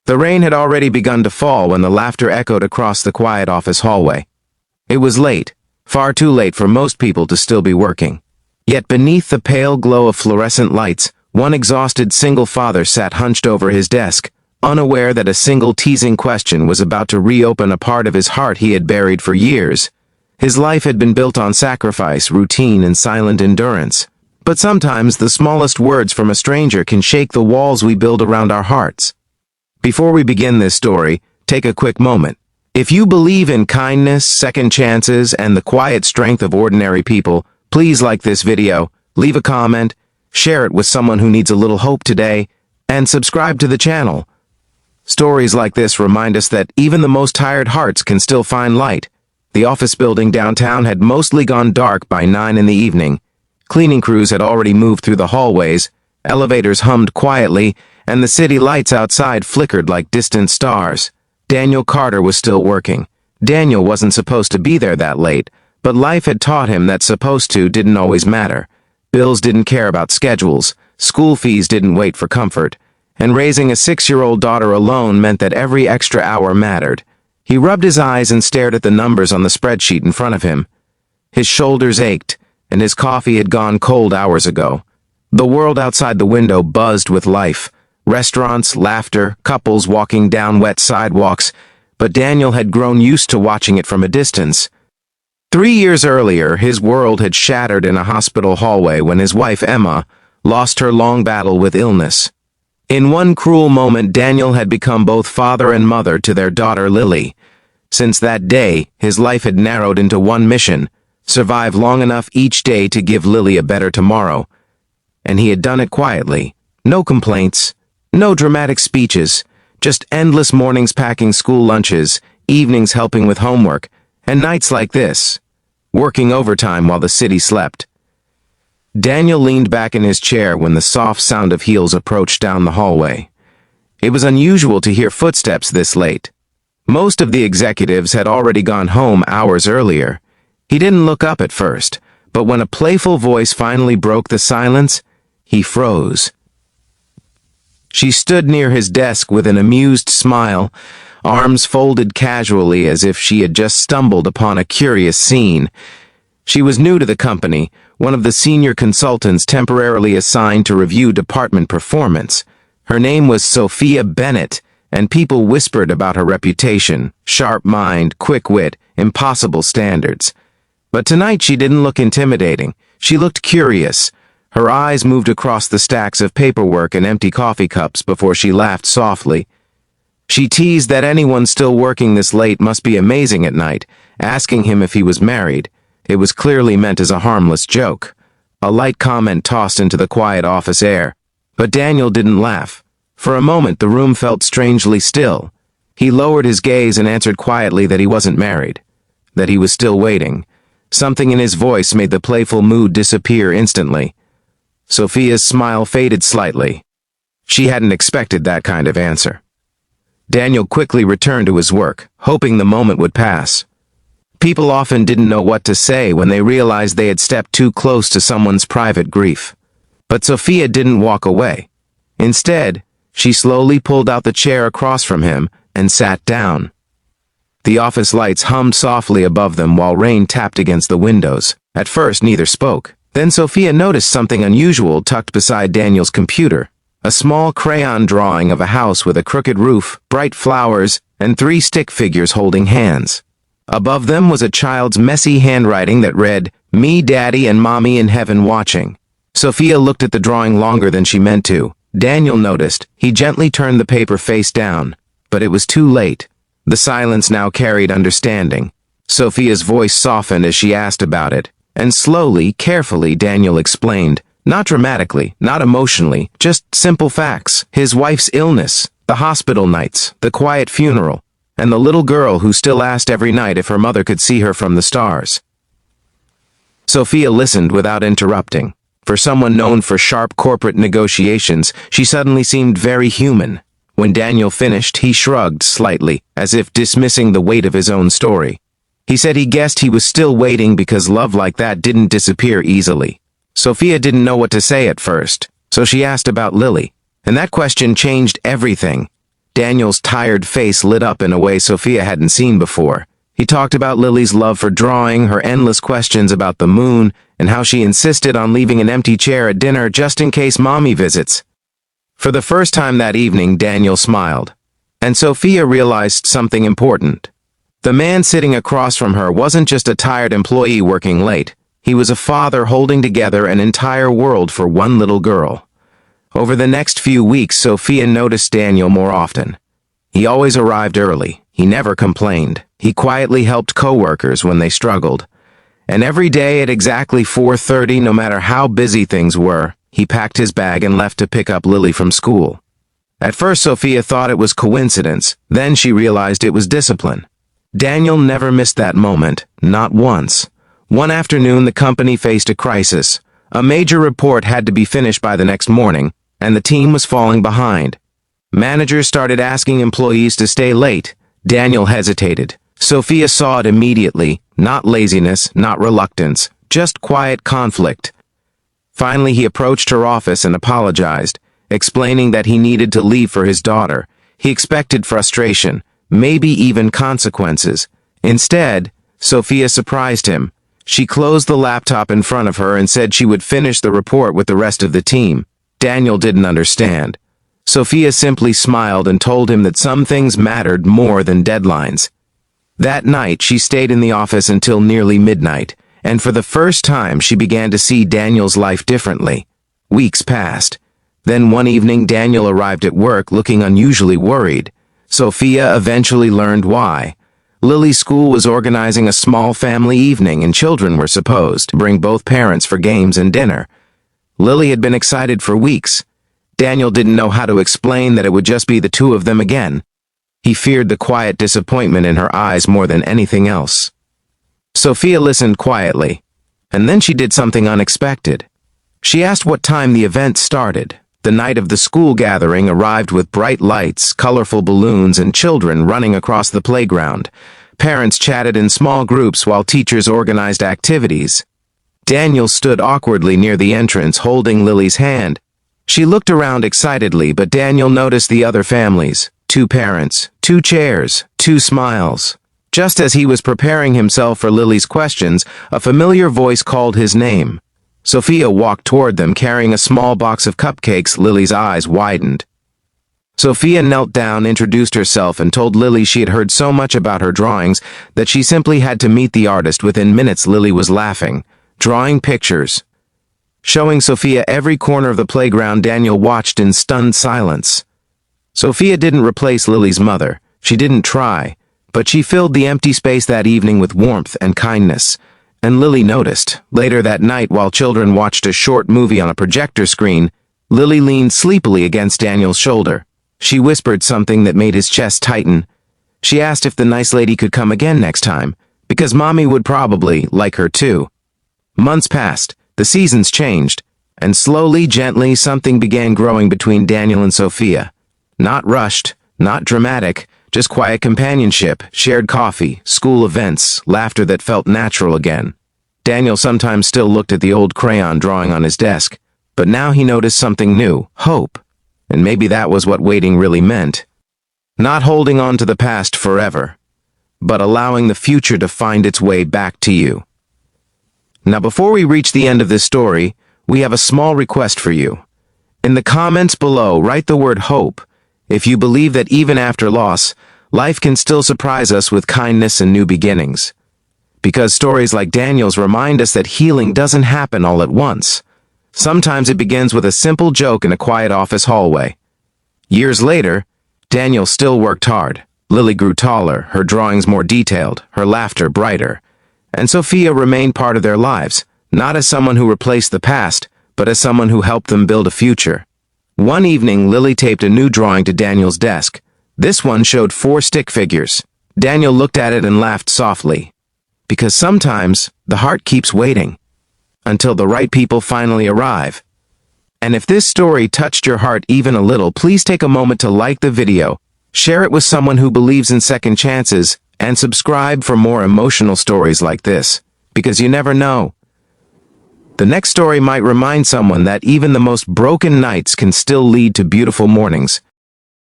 The rain had already begun to fall when the laughter echoed across the quiet office hallway. It was late, far too late for most people to still be working. Yet beneath the pale glow of fluorescent lights, one exhausted single father sat hunched over his desk, unaware that a single teasing question was about to reopen a part of his heart he had buried for years. His life had been built on sacrifice, routine, and silent endurance. But sometimes the smallest words from a stranger can shake the walls we build around our hearts. Before we begin this story, take a quick moment. If you believe in kindness, second chances, and the quiet strength of ordinary people, please like this video, leave a comment, share it with someone who needs a little hope today, and subscribe to the channel. Stories like this remind us that even the most tired hearts can still find light. The office building downtown had mostly gone dark by 9 in the evening. Cleaning crews had already moved through the hallways, elevators hummed quietly, and the city lights outside flickered like distant stars. Daniel Carter was still working. Daniel wasn't supposed to be there that late, but life had taught him that supposed to didn't always matter. Bills didn't care about schedules, school fees didn't wait for comfort, and raising a 6-year-old daughter alone meant that every extra hour mattered. He rubbed his eyes and stared at the numbers on the spreadsheet in front of him. His shoulders ached, and his coffee had gone cold hours ago. The world outside the window buzzed with life. Restaurants, laughter, couples walking down wet sidewalks, but Daniel had grown used to watching it from a distance. 3 years earlier, his world had shattered in a hospital hallway when his wife, Emma, lost her long battle with illness. In one cruel moment, Daniel had become both father and mother to their daughter, Lily. Since that day, his life had narrowed into one mission: survive long enough each day to give Lily a better tomorrow. And he had done it quietly. No complaints, no dramatic speeches, just endless mornings packing school lunches, evenings helping with homework, and nights like this, working overtime while the city slept. Daniel leaned back in his chair when the soft sound of heels approached down the hallway. It was unusual to hear footsteps this late. Most of the executives had already gone home hours earlier. He didn't look up at first, but when a playful voice finally broke the silence, he froze. She stood near his desk with an amused smile, arms folded casually as if she had just stumbled upon a curious scene. She was new to the company, one of the senior consultants temporarily assigned to review department performance. Her name was Sophia Bennett, and people whispered about her reputation: sharp mind, quick wit, impossible standards. But tonight she didn't look intimidating. She looked curious. Her eyes moved across the stacks of paperwork and empty coffee cups before she laughed softly. She teased that anyone still working this late must be amazing at night, asking him if he was married. It was clearly meant as a harmless joke, a light comment tossed into the quiet office air. But Daniel didn't laugh. For a moment the room felt strangely still. He lowered his gaze and answered quietly that he wasn't married, that he was still waiting. Something in his voice made the playful mood disappear instantly. Sophia's smile faded slightly. She hadn't expected that kind of answer. Daniel quickly returned to his work, hoping the moment would pass. People often didn't know what to say when they realized they had stepped too close to someone's private grief. But Sophia didn't walk away. Instead, she slowly pulled out the chair across from him and sat down. The office lights hummed softly above them while rain tapped against the windows. At first, neither spoke. Then Sophia noticed something unusual tucked beside Daniel's computer: a small crayon drawing of a house with a crooked roof, bright flowers, and 3 stick figures holding hands. Above them was a child's messy handwriting that read, "Me, Daddy, and Mommy in heaven watching." Sophia looked at the drawing longer than she meant to. Daniel noticed. He gently turned the paper face down, but it was too late. The silence now carried understanding. Sophia's voice softened as she asked about it, and slowly, carefully, Daniel explained. Not dramatically, not emotionally, just simple facts. His wife's illness, the hospital nights, the quiet funeral, and the little girl who still asked every night if her mother could see her from the stars. Sophia listened without interrupting. For someone known for sharp corporate negotiations, she suddenly seemed very human. When Daniel finished, he shrugged slightly, as if dismissing the weight of his own story. He said he guessed he was still waiting because love like that didn't disappear easily. Sophia didn't know what to say at first, so she asked about Lily, and that question changed everything. Daniel's tired face lit up in a way Sophia hadn't seen before. He talked about Lily's love for drawing, her endless questions about the moon, and how she insisted on leaving an empty chair at dinner just in case Mommy visits. For the first time that evening, Daniel smiled. And Sophia realized something important. The man sitting across from her wasn't just a tired employee working late. He was a father holding together an entire world for one little girl. Over the next few weeks, Sophia noticed Daniel more often. He always arrived early. He never complained. He quietly helped coworkers when they struggled. And every day at exactly 4:30, no matter how busy things were, he packed his bag and left to pick up Lily from school. At first, Sophia thought it was coincidence. Then she realized it was discipline. Daniel never missed that moment, not once. One afternoon, the company faced a crisis. A major report had to be finished by the next morning, and the team was falling behind. Managers started asking employees to stay late. Daniel hesitated. Sophia saw it immediately. Not laziness, not reluctance, just quiet conflict. Finally, he approached her office and apologized, explaining that he needed to leave for his daughter. He expected frustration, maybe even consequences. Instead, Sophia surprised him. She closed the laptop in front of her and said she would finish the report with the rest of the team. Daniel didn't understand. Sophia simply smiled and told him that some things mattered more than deadlines. That night, she stayed in the office until nearly midnight, and for the first time she began to see Daniel's life differently. Weeks passed. Then one evening, Daniel arrived at work looking unusually worried. Sophia eventually learned why. Lily's school was organizing a small family evening, and children were supposed to bring both parents for games and dinner. Lily had been excited for weeks. Daniel didn't know how to explain that it would just be the two of them again. He feared the quiet disappointment in her eyes more than anything else. Sophia listened quietly, and then she did something unexpected. She asked what time the event started. The night of the school gathering arrived with bright lights, colorful balloons, and children running across the playground. Parents chatted in small groups while teachers organized activities. Daniel stood awkwardly near the entrance, holding Lily's hand. She looked around excitedly, but Daniel noticed the other families. 2 parents, 2 chairs, 2 smiles. Just as he was preparing himself for Lily's questions, a familiar voice called his name. Sophia walked toward them, carrying a small box of cupcakes. Lily's eyes widened. Sophia knelt down, introduced herself, and told Lily she had heard so much about her drawings that she simply had to meet the artist. Within minutes, Lily was laughing, drawing pictures. Showing Sophia every corner of the playground, Daniel watched in stunned silence. Sophia didn't replace Lily's mother. She didn't try, but she filled the empty space that evening with warmth and kindness. And Lily noticed. Later that night, while children watched a short movie on a projector screen, Lily leaned sleepily against Daniel's shoulder. She whispered something that made his chest tighten. She asked if the nice lady could come again next time, because Mommy would probably like her too. Months passed, the seasons changed, and slowly, gently, something began growing between Daniel and Sophia. Not rushed, not dramatic, just quiet companionship, shared coffee, school events, laughter that felt natural again. Daniel sometimes still looked at the old crayon drawing on his desk, but now he noticed something new, hope. And maybe that was what waiting really meant. Not holding on to the past forever, but allowing the future to find its way back to you. Now, before we reach the end of this story, we have a small request for you. In the comments below, write the word hope. If you believe that even after loss, life can still surprise us with kindness and new beginnings. Because stories like Daniel's remind us that healing doesn't happen all at once. Sometimes it begins with a simple joke in a quiet office hallway. Years later, Daniel still worked hard. Lily grew taller, her drawings more detailed, her laughter brighter. And Sophia remained part of their lives, not as someone who replaced the past, but as someone who helped them build a future. One evening, Lily taped a new drawing to Daniel's desk. This one showed 4 stick figures. Daniel looked at it and laughed softly. Because sometimes, the heart keeps waiting until the right people finally arrive. And if this story touched your heart even a little, please take a moment to like the video, share it with someone who believes in second chances, and subscribe for more emotional stories like this. Because you never know. The next story might remind someone that even the most broken nights can still lead to beautiful mornings.